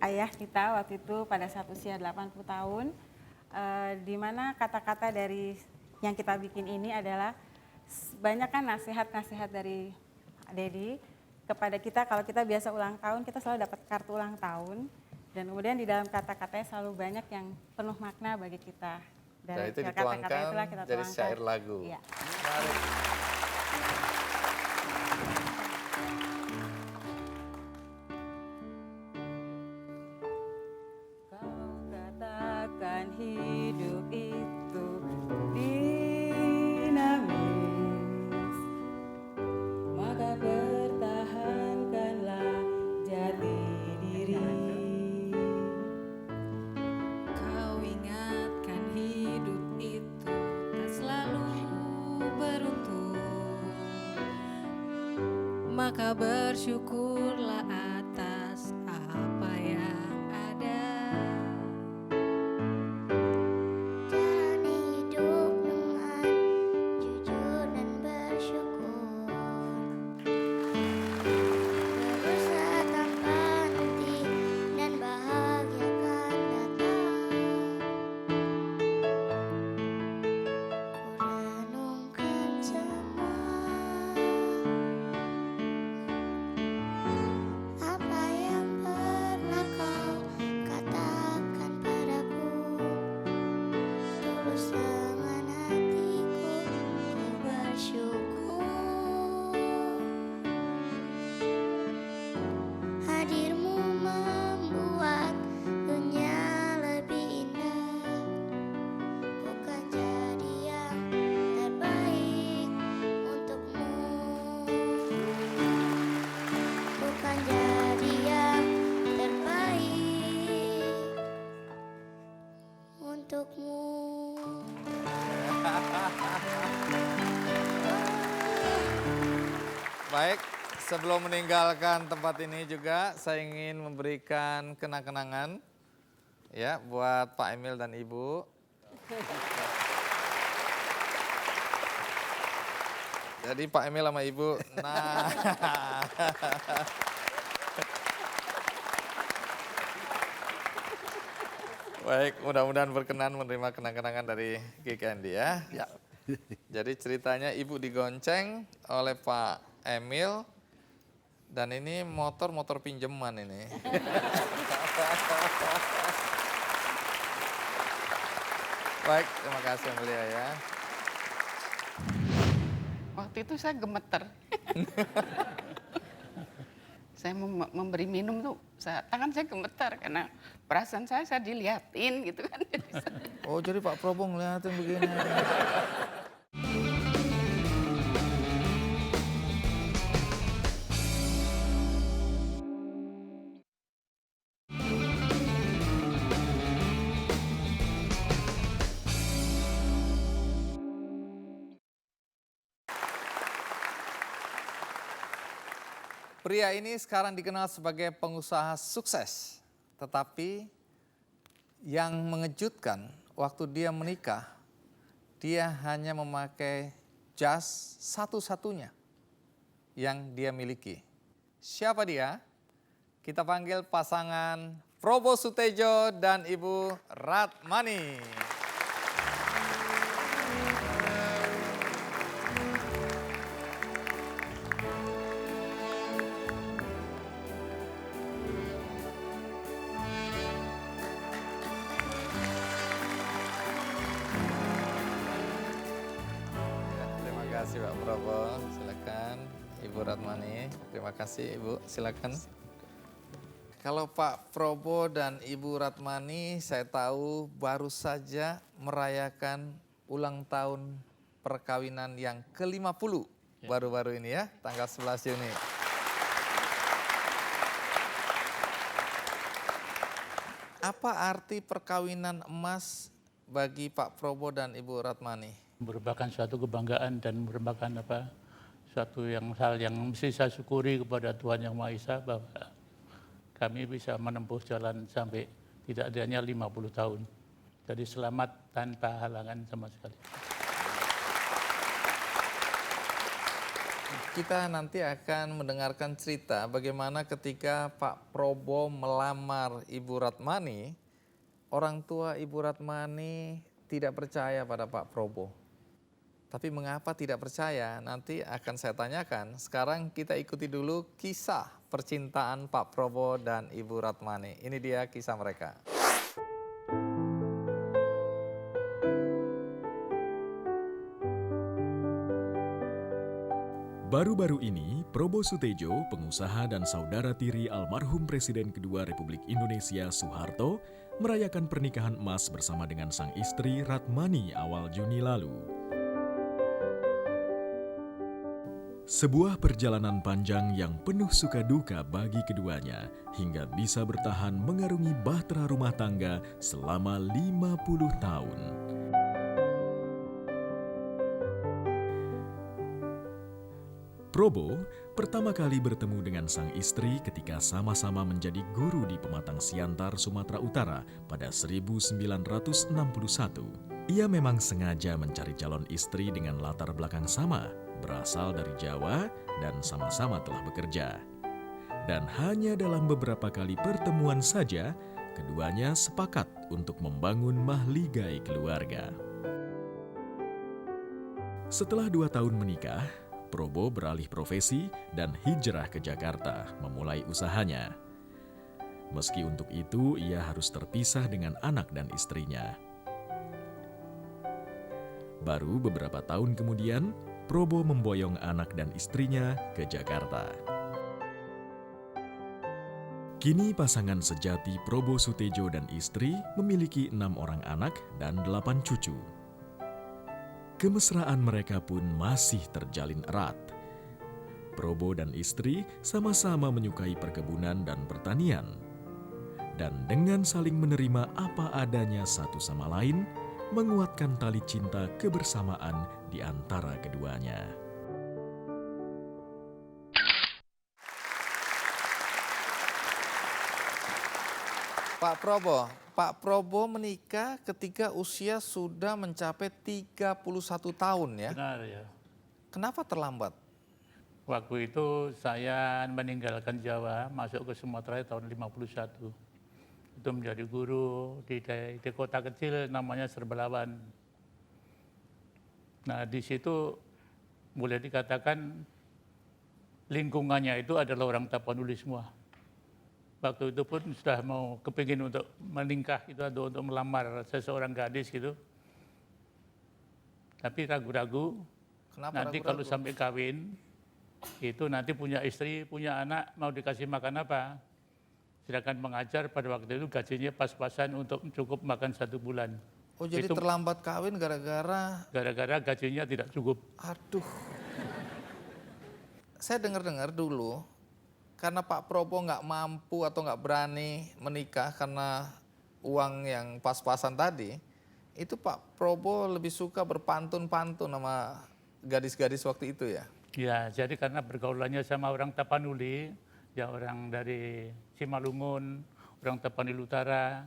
ayah kita waktu itu pada saat usia 80 tahun. Di mana kata-kata dari yang kita bikin ini adalah banyak kan nasihat-nasihat dari Dedi kepada kita. Kalau kita biasa ulang tahun, kita selalu dapat kartu ulang tahun. Dan kemudian di dalam kata-katanya selalu banyak yang penuh makna bagi kita. Dan itu kata-kata dituangkan itulah kita jadi tuangkan. syair lagu. Iya. Mari. Kau katakan hidup itu dinamis, maka pertahankanlah jati diri. Kau ingatkan hidup itu tak selalu beruntung, maka bersyukurlah atas apa yang ada. Jalani hidup dengan jujur dan bersyukur, berusaha tanpa henti dan bahagia akan datang. Ku renungkan semua apa yang pernah kau katakan padaku. Tulus dengan hatiku ku bersyukur. Hadirmu membuat dunia lebih indah. Bukan jadi yang terbaik untukmu, bukan jadi yang terbaik untukmu. Baik, sebelum meninggalkan tempat ini juga saya ingin memberikan kenang-kenangan ya buat Pak Emil dan Ibu. Jadi Pak Emil sama Ibu, nah baik, mudah-mudahan berkenan menerima kenang-kenangan dari GKND ya. Ya. Jadi ceritanya Ibu digonceng oleh Pak Emil dan ini motor pinjaman ini. Baik, terima kasih yang mulia ya. Waktu itu saya gemeter. Saya memberi minum tuh, tangan saya gemetar karena perasaan saya diliatin gitu kan. Oh jadi Pak Prabowo ngeliatin begini. Pria ini sekarang dikenal sebagai pengusaha sukses, tetapi yang mengejutkan waktu dia menikah, dia hanya memakai jas satu-satunya yang dia miliki. Siapa dia? Kita panggil pasangan Probo Sutejo dan Ibu Ratmani. Terima kasih Pak Probo, silakan Ibu Ratmani. Terima kasih Ibu, silakan. Kalau Pak Probo dan Ibu Ratmani saya tahu baru saja merayakan ulang tahun perkawinan yang ke-50 baru-baru ini ya, tanggal 11 Juni. Apa arti perkawinan emas bagi Pak Probo dan Ibu Ratmani? Merupakan suatu kebanggaan dan merupakan suatu hal yang mesti saya syukuri kepada Tuhan Yang Maha Esa bahwa kami bisa menempuh jalan sampai tidak adanya 50 tahun. Jadi selamat tanpa halangan sama sekali. Kita nanti akan mendengarkan cerita bagaimana ketika Pak Probo melamar Ibu Ratmani, orang tua Ibu Ratmani tidak percaya pada Pak Probo. Tapi mengapa tidak percaya? Nanti akan saya tanyakan. Sekarang kita ikuti dulu kisah percintaan Pak Probo dan Ibu Ratmani. Ini dia kisah mereka. Baru-baru ini, Probo Sutejo, pengusaha dan saudara tiri almarhum Presiden kedua Republik Indonesia Soeharto, merayakan pernikahan emas bersama dengan sang istri Ratmani awal Juni lalu. Sebuah perjalanan panjang yang penuh suka duka bagi keduanya hingga bisa bertahan mengarungi bahtera rumah tangga selama 50 tahun. Probo pertama kali bertemu dengan sang istri ketika sama-sama menjadi guru di Pematang Siantar, Sumatera Utara pada 1961. Ia memang sengaja mencari calon istri dengan latar belakang sama, berasal dari Jawa dan sama-sama telah bekerja. Dan hanya dalam beberapa kali pertemuan saja, keduanya sepakat untuk membangun mahligai keluarga. Setelah 2 tahun menikah, Probo beralih profesi dan hijrah ke Jakarta memulai usahanya. Meski untuk itu ia harus terpisah dengan anak dan istrinya. Baru beberapa tahun kemudian, Probo memboyong anak dan istrinya ke Jakarta. Kini pasangan sejati Probo Sutejo dan istri memiliki 6 orang anak dan 8 cucu. Kemesraan mereka pun masih terjalin erat. Probo dan istri sama-sama menyukai perkebunan dan pertanian. Dan dengan saling menerima apa adanya satu sama lain, menguatkan tali cinta kebersamaan di antara keduanya. Pak Probo menikah ketika usia sudah mencapai 31 tahun ya. Benar ya. Kenapa terlambat? Waktu itu saya meninggalkan Jawa, masuk ke Sumatera tahun 51. Itu menjadi guru di kota kecil namanya Serbelawan. Nah di situ boleh dikatakan lingkungannya itu adalah orang Tapanuli semua. Waktu itu pun sudah mau kepingin untuk menikah gitu atau untuk melamar seseorang gadis gitu. Tapi ragu-ragu. Kenapa nanti ragu-ragu? Kalau sampai kawin itu nanti punya istri, punya anak, mau dikasih makan apa? Sedangkan mengajar pada waktu itu gajinya pas-pasan untuk cukup makan 1 bulan. Oh jadi itu terlambat kawin gara-gara gajinya tidak cukup. Aduh. Saya dengar-dengar dulu karena Pak Probo nggak mampu atau nggak berani menikah karena uang yang pas-pasan tadi, itu Pak Probo lebih suka berpantun-pantun sama gadis-gadis waktu itu ya? Ya, jadi karena pergaulannya sama orang Tapanuli, ya orang dari Simalungun, orang Tapanuli Utara.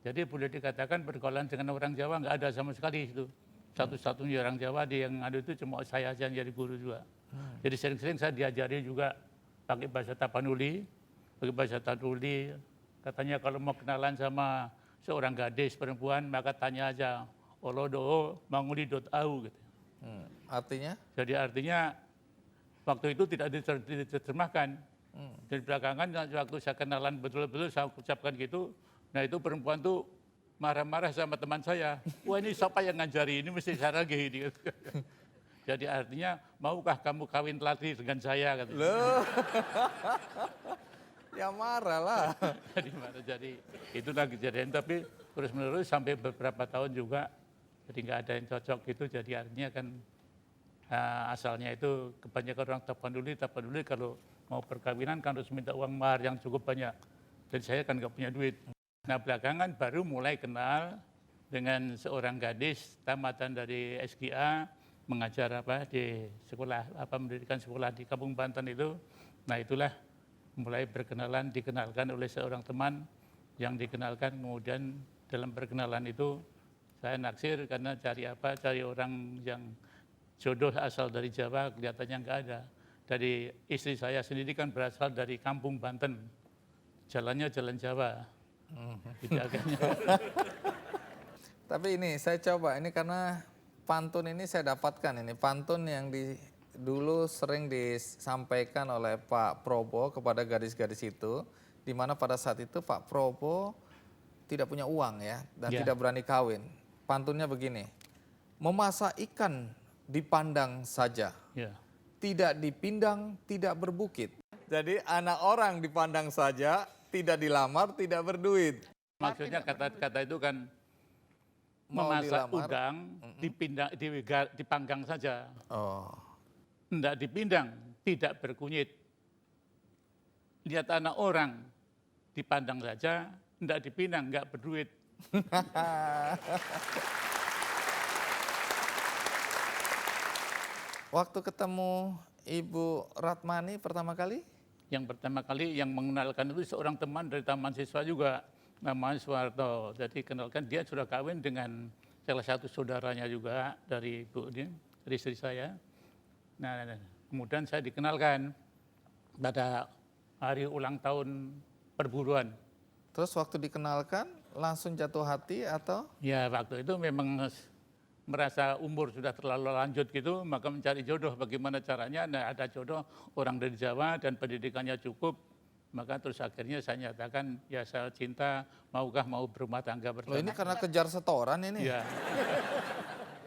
Jadi boleh dikatakan pergaulan dengan orang Jawa nggak ada sama sekali itu. Satu-satunya orang Jawa yang ada itu cuma saya aja yang jadi guru juga. Jadi sering-sering saya diajari juga pakai bahasa Tapanuli, katanya kalau mau kenalan sama seorang gadis perempuan maka tanya aja olodo manguli.au gitu. Artinya? Jadi artinya waktu itu tidak diterjemahkan. Dan belakangan waktu saya kenalan betul-betul saya ucapkan gitu, nah itu perempuan tuh marah-marah sama teman saya. Wah ini siapa yang ngajari, ini mesti saya lagi. Jadi artinya maukah kamu kawin lagi dengan saya? Loh. Ya marah lah. Jadi itulah kejadian, tapi terus menerus sampai beberapa tahun juga, jadi nggak ada yang cocok gitu. Jadi artinya kan asalnya itu kebanyakan orang Tapanuli kalau mau perkawinan kan harus minta uang mahar yang cukup banyak. Dan saya kan nggak punya duit. Nah belakangan baru mulai kenal dengan seorang gadis tamatan dari SGA, mengajar di sekolah mendirikan sekolah di Kampung Banten itu. Nah itulah mulai dikenalkan oleh seorang teman yang dikenalkan, kemudian dalam perkenalan itu saya naksir karena cari orang yang jodoh asal dari Jawa, kelihatannya nggak ada. Dari istri saya sendiri kan berasal dari Kampung Banten, jalannya jalan Jawa. Gitu agaknya. Tapi ini saya coba, ini karena pantun ini saya dapatkan, ini pantun yang dulu sering disampaikan oleh Pak Probo kepada gadis-gadis itu, di mana pada saat itu Pak Probo tidak punya uang ya, dan tidak berani kawin. Pantunnya begini, memasak ikan dipandang saja, tidak dipindang, tidak berbukit. Jadi anak orang dipandang saja, tidak dilamar, tidak berduit. Maksudnya kata itu kan Mau memasak dilamar, udang dipanggang saja. Oh. Tidak dipindang, tidak berkunyit. Lihat anak orang dipandang saja, tidak dipindang, nggak berduit. Waktu ketemu Ibu Ratmani pertama kali? Yang pertama kali yang mengenalkan itu seorang teman dari Taman Siswa juga, namanya Suwarto. Jadi kenalkan dia sudah kawin dengan salah satu saudaranya juga dari ibu ini, dari istri saya. Nah, kemudian saya dikenalkan pada hari ulang tahun perburuan. Terus waktu dikenalkan langsung jatuh hati atau? Ya waktu itu memang merasa umur sudah terlalu lanjut gitu, maka mencari jodoh bagaimana caranya. Nah ada jodoh orang dari Jawa dan pendidikannya cukup, maka terus akhirnya saya nyatakan ya saya cinta, mau berumah tangga bersama. Loh ini karena kejar setoran ini? Ya.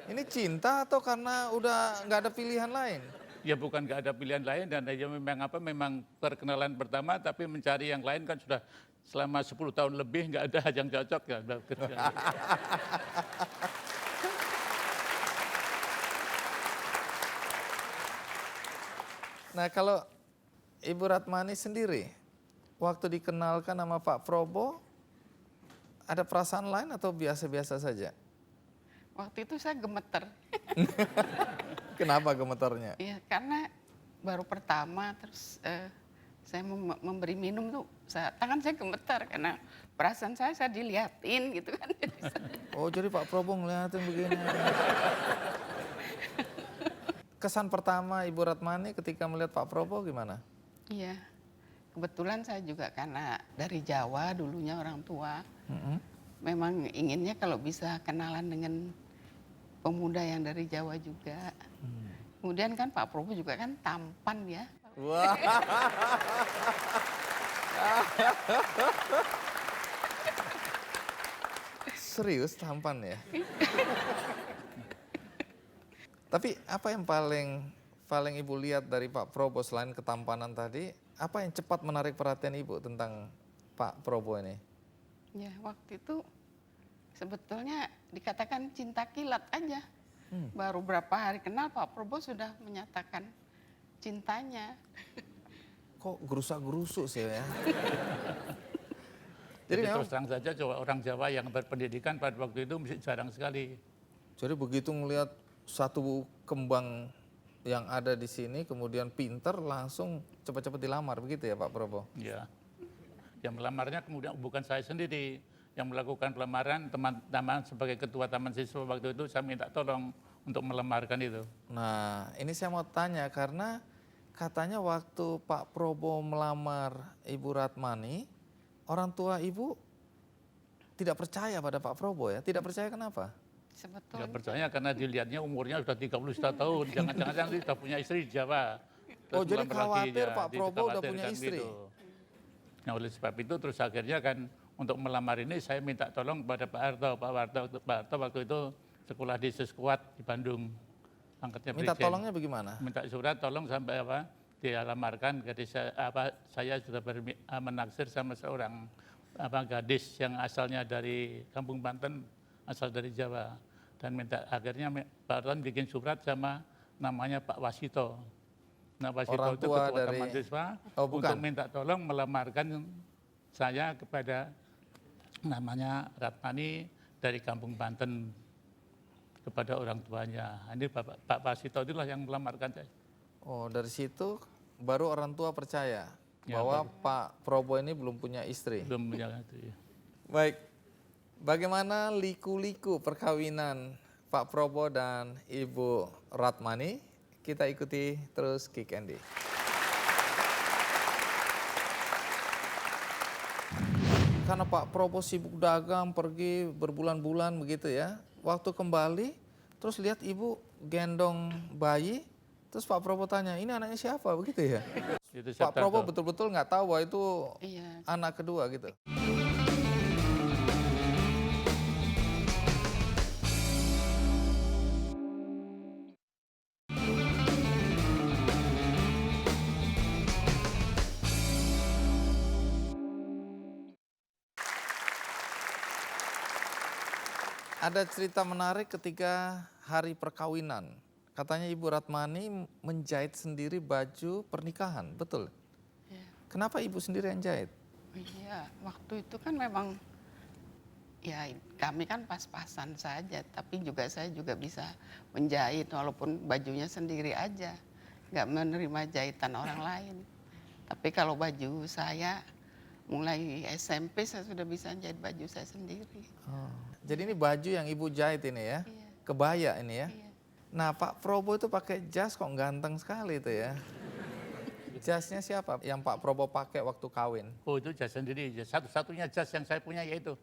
Ini cinta atau karena udah nggak ada pilihan lain? Ya bukan nggak ada pilihan lain, dan ya memang perkenalan pertama, tapi mencari yang lain kan sudah selama 10 tahun lebih nggak ada yang cocok ya. Nah kalau Ibu Ratmani sendiri, waktu dikenalkan sama Pak Probo, ada perasaan lain atau biasa-biasa saja? Waktu itu saya gemeter. Kenapa gemeternya? Iya, karena baru pertama, terus saya memberi minum tuh, tangan saya gemeter karena perasaan saya diliatin gitu kan. Oh jadi Pak Probo ngeliatin begini. Kesan pertama Ibu Ratmani ketika melihat Pak Probo gimana? Iya, kebetulan saya juga karena dari Jawa dulunya orang tua. Memang inginnya kalau bisa kenalan dengan pemuda yang dari Jawa juga. Kemudian kan Pak Probo juga kan tampan ya. Wah. Serius tampan ya? Tapi apa yang paling Ibu lihat dari Pak Probo selain ketampanan tadi, apa yang cepat menarik perhatian Ibu tentang Pak Probo ini? Ya waktu itu sebetulnya dikatakan cinta kilat aja. Baru berapa hari kenal Pak Probo sudah menyatakan cintanya. Kok gerusak-gerusuk sih ya? Jadi terus terang saja orang Jawa yang berpendidikan pada waktu itu jarang sekali. Jadi begitu ngelihat satu kembang yang ada di sini, kemudian pinter, langsung cepat-cepat dilamar, begitu ya Pak Probo? Ya, yang melamarnya kemudian bukan saya sendiri yang melakukan pelamaran, teman-teman sebagai ketua Taman Siswa waktu itu saya minta tolong untuk melamarkan itu. Nah, ini saya mau tanya karena katanya waktu Pak Probo melamar Ibu Ratmani, orang tua Ibu tidak percaya pada Pak Probo ya? Tidak percaya kenapa? Sebetulnya. Tidak percaya karena dilihatnya umurnya sudah 31 tahun, jangan-jangan dia sudah punya istri di Jawa. Oh jadi khawatir Pak Probo udah punya istri? Gitu. Nah oleh sebab itu terus akhirnya kan untuk melamar ini saya minta tolong kepada Pak Harto. Pak Harto waktu itu sekolah di Seskuat di Bandung. Angkatnya minta tolongnya bagaimana? Minta surat tolong sampai dilamarkan, saya sudah menaksir sama seorang gadis yang asalnya dari Kampung Banten, asal dari Jawa, dan akhirnya Pak Ron bikin surat sama namanya Pak Wasito. Nah, Wasito Orang itu tua ketua dari- taman siswa Oh, bukan. untuk minta tolong melamarkan saya kepada namanya Ratmani dari Kampung Banten kepada orang tuanya. Ini Pak Wasito itulah yang melamarkan saya. Oh, dari situ baru orang tua percaya Ya, bahwa Pak Probo ini belum punya istri. Belum punya itu. Ya. Baik, bagaimana liku-liku perkawinan Pak Probo dan Ibu Ratmani? Kita ikuti terus Kick Andy. Karena Pak Probo sibuk dagang, pergi berbulan-bulan begitu ya. Waktu kembali, terus lihat ibu gendong bayi, terus Pak Probo tanya, ini anaknya siapa begitu ya? Itu Pak Sabtarto. Probo betul-betul nggak tahu bahwa itu Iya. anak kedua gitu. Ada cerita menarik ketika hari perkawinan. Katanya Ibu Ratmani menjahit sendiri baju pernikahan, betul? Iya. Kenapa Ibu sendiri yang jahit? Iya, waktu itu kan memang ya kami kan pas-pasan saja, tapi juga saya juga bisa menjahit walaupun bajunya sendiri aja, nggak menerima jahitan orang lain. Tapi kalau baju saya mulai SMP saya sudah bisa jahit baju saya sendiri. Oh, jadi ini baju yang Ibu jahit ini ya? Iya. Kebaya ini ya? Iya. Nah Pak Probo itu pakai jas kok ganteng sekali itu ya? Jasnya siapa yang Pak Probo pakai waktu kawin? Oh itu jas sendiri, satu-satunya jas yang saya punya yaitu.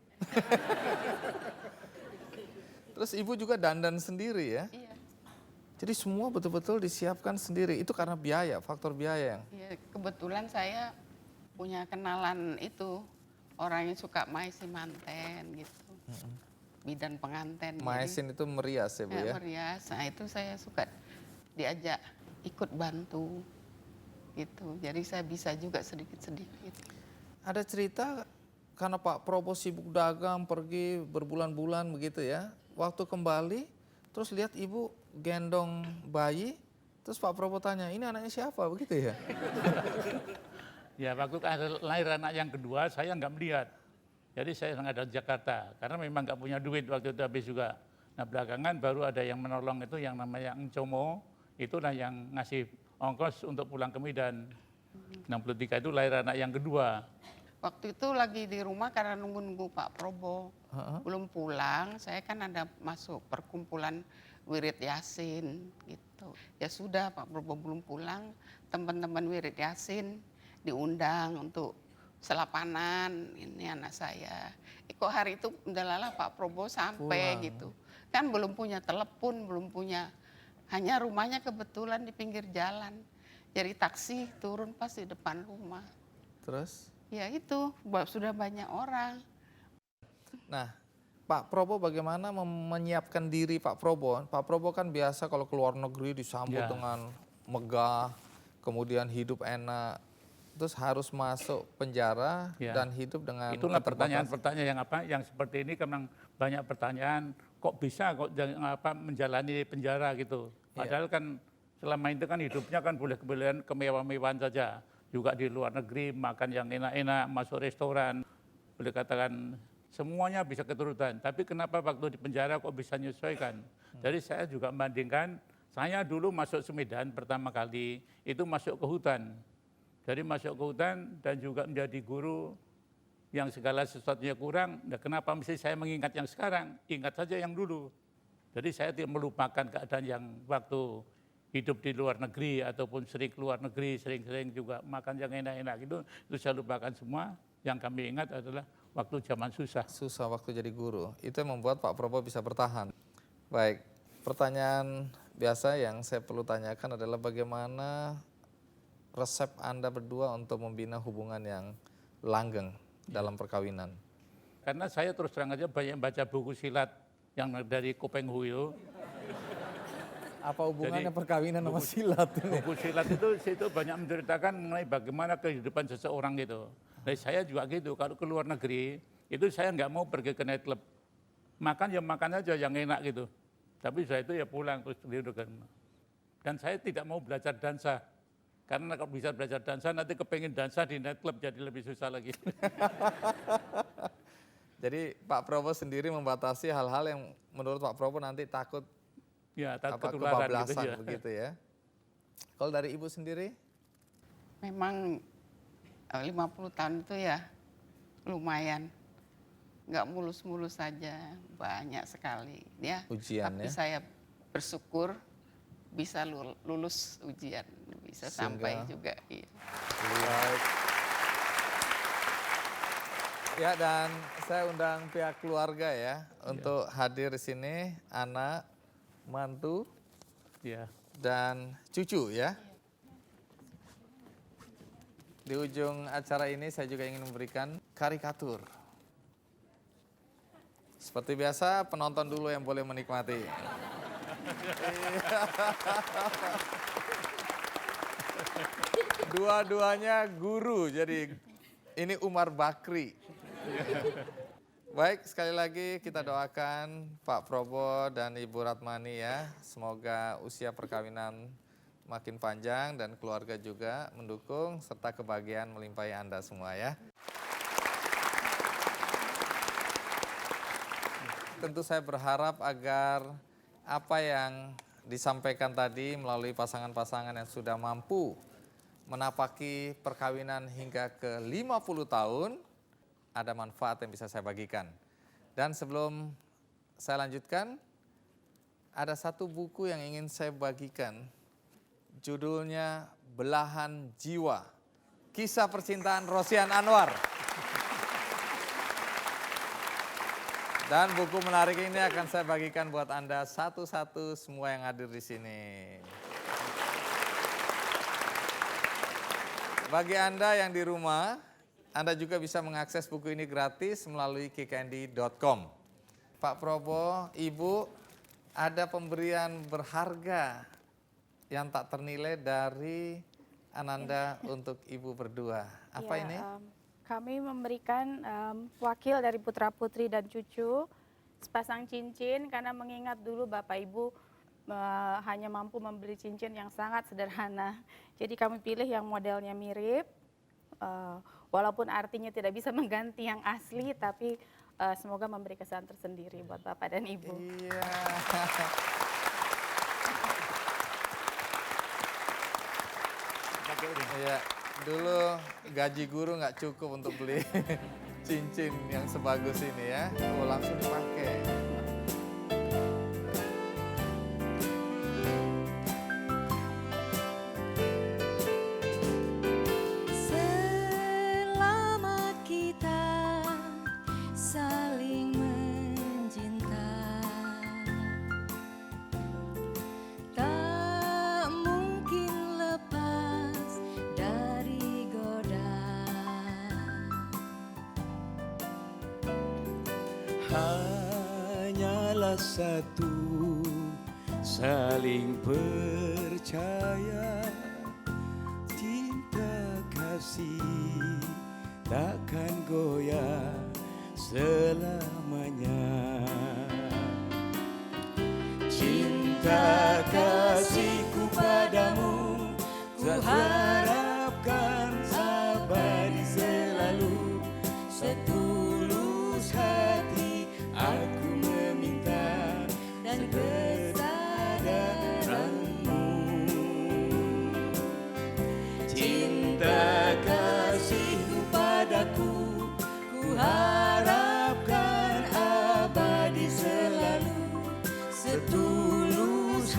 Terus Ibu juga dandan sendiri ya? Iya. Jadi semua betul-betul disiapkan sendiri. Itu karena biaya, faktor biaya yang. Iya, kebetulan saya punya kenalan itu orang yang suka maisi manten gitu, bidan penganten. Maesin itu merias ya Bu ya? Merias. Nah itu saya suka diajak ikut bantu gitu. Jadi saya bisa juga sedikit-sedikit. Ada cerita karena Pak Probo sibuk dagang, pergi berbulan-bulan begitu ya. Waktu kembali, terus lihat Ibu gendong bayi, terus Pak Probo tanya, ini anaknya siapa begitu ya? Ya waktu lahir anak yang kedua saya nggak melihat. Jadi saya sangat dari Jakarta karena memang nggak punya duit waktu itu habis juga. Nah belakangan baru ada yang menolong itu yang namanya Encomo, itulah yang ngasih ongkos untuk pulang ke Medan. 63 itu lahir anak yang kedua. Waktu itu lagi di rumah karena nunggu-nunggu Pak Probo. Belum pulang, saya kan ada masuk perkumpulan Wirid Yasin gitu. Ya sudah Pak Probo belum pulang, teman-teman Wirid Yasin diundang untuk selapanan ini anak saya. Kok hari itu undalalah Pak Probo sampai gitu. Kan belum punya telepon, belum punya, hanya rumahnya kebetulan di pinggir jalan. Jadi taksi turun pas di depan rumah. Terus? Ya itu, sudah banyak orang. Nah, Pak Probo bagaimana menyiapkan diri Pak Probo? Pak Probo kan biasa kalau keluar negeri disambut Ya. dengan megah, kemudian hidup enak, terus harus masuk penjara Ya. dan hidup dengan Itulah keterbatasan. pertanyaan-pertanyaan yang seperti ini memang banyak pertanyaan kok bisa kok menjalani penjara gitu. Padahal kan selama itu kan hidupnya kan boleh kemewah-mewahan saja. Juga di luar negeri makan yang enak-enak, masuk restoran, boleh katakan semuanya bisa keturutan. Tapi kenapa waktu di penjara kok bisa menyesuaikan? Jadi saya juga membandingkan, saya dulu masuk Semedan pertama kali itu masuk ke hutan. Jadi masuk ke hutan dan juga menjadi guru yang segala sesuatunya kurang. Nah, kenapa mesti saya mengingat yang sekarang? Ingat saja yang dulu. Jadi saya tidak melupakan keadaan yang waktu hidup di luar negeri ataupun sering keluar negeri, sering-sering juga makan yang enak-enak itu saya lupakan semua. Yang kami ingat adalah waktu zaman susah. Susah waktu jadi guru. Itu yang membuat Pak Probo bisa bertahan. Baik, pertanyaan biasa yang saya perlu tanyakan adalah bagaimana resep Anda berdua untuk membina hubungan yang langgeng dalam perkawinan? Karena saya terus terang aja banyak baca buku silat yang dari Kopeng Huyo. Apa hubungannya Jadi, perkawinan sama silat ini? Buku silat itu banyak menceritakan mengenai bagaimana kehidupan seseorang gitu. Dan saya juga gitu, kalau ke luar negeri, itu saya nggak mau pergi ke nightclub. Makan ya makan aja yang enak gitu. Tapi saya itu ya pulang terus tidur kan. Dan saya tidak mau belajar dansa. Karena kalau bisa belajar dansa, nanti kepengen dansa di nightclub jadi lebih susah lagi. Jadi Pak Prabowo sendiri membatasi hal-hal yang menurut Pak Prabowo nanti takut Ya, ketularan kebablasan gitu ya. begitu ya. Kalau dari Ibu sendiri? Memang 50 tahun itu ya lumayan. Nggak mulus-mulus saja, banyak sekali. Ya, Ujian tapi ya. saya bersyukur bisa lulus ujian, bisa sampai juga. Iya. Baik. Ya, dan saya undang pihak keluarga ya untuk hadir di sini, anak, mantu, Ya. dan cucu ya. Di ujung acara ini saya juga ingin memberikan karikatur. Seperti biasa, penonton dulu yang boleh menikmati. Dua-duanya guru, jadi ini Umar Bakri. Baik, sekali lagi kita doakan Pak Prabowo dan Ibu Ratmani ya. Semoga usia perkawinan makin panjang dan keluarga juga mendukung serta kebahagiaan melimpahi Anda semua ya. Tentu saya berharap agar apa yang disampaikan tadi melalui pasangan-pasangan yang sudah mampu menapaki perkawinan hingga ke 50 tahun, ada manfaat yang bisa saya bagikan. Dan sebelum saya lanjutkan, ada satu buku yang ingin saya bagikan. Judulnya Belahan Jiwa, Kisah Percintaan Rosian Anwar. Dan buku menarik ini akan saya bagikan buat Anda satu-satu semua yang hadir di sini. Bagi Anda yang di rumah, Anda juga bisa mengakses buku ini gratis melalui kikandi.com. Pak Prabowo, Ibu, ada pemberian berharga yang tak ternilai dari Ananda untuk Ibu berdua. Apa ini? Kami memberikan wakil dari putra-putri dan cucu sepasang cincin karena mengingat dulu Bapak Ibu hanya mampu membeli cincin yang sangat sederhana. Jadi kami pilih yang modelnya mirip, walaupun artinya tidak bisa mengganti yang asli, tapi semoga memberi kesan tersendiri buat Bapak dan Ibu. Iya. Iya, dulu gaji guru nggak cukup untuk beli cincin yang sebagus ini ya. Oh, langsung dipakai. Selama kita saling mencinta, tak mungkin lepas dari goda. Hanyalah satu, saling percaya, cinta kasih takkan goyah selamanya. Cinta kasihku padamu, ku harapkan abadi selalu. Setulus hati aku meminta dan kesadaranmu. Cinta kasihku padaku, ku harapkan abadi selalu. Setulus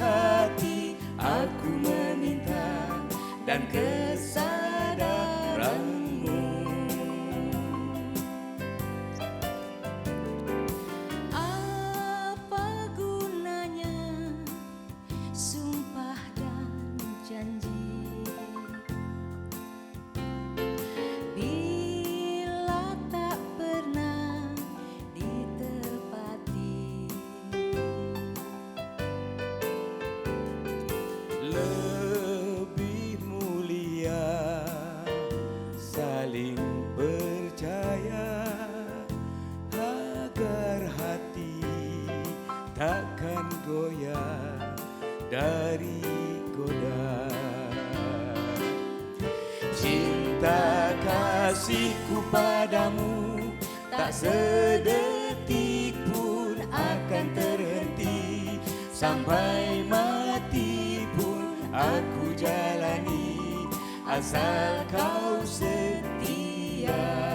goyah dari goda. Cinta kasihku padamu tak sedetik pun akan terhenti, sampai mati pun aku jalani asal kau setia.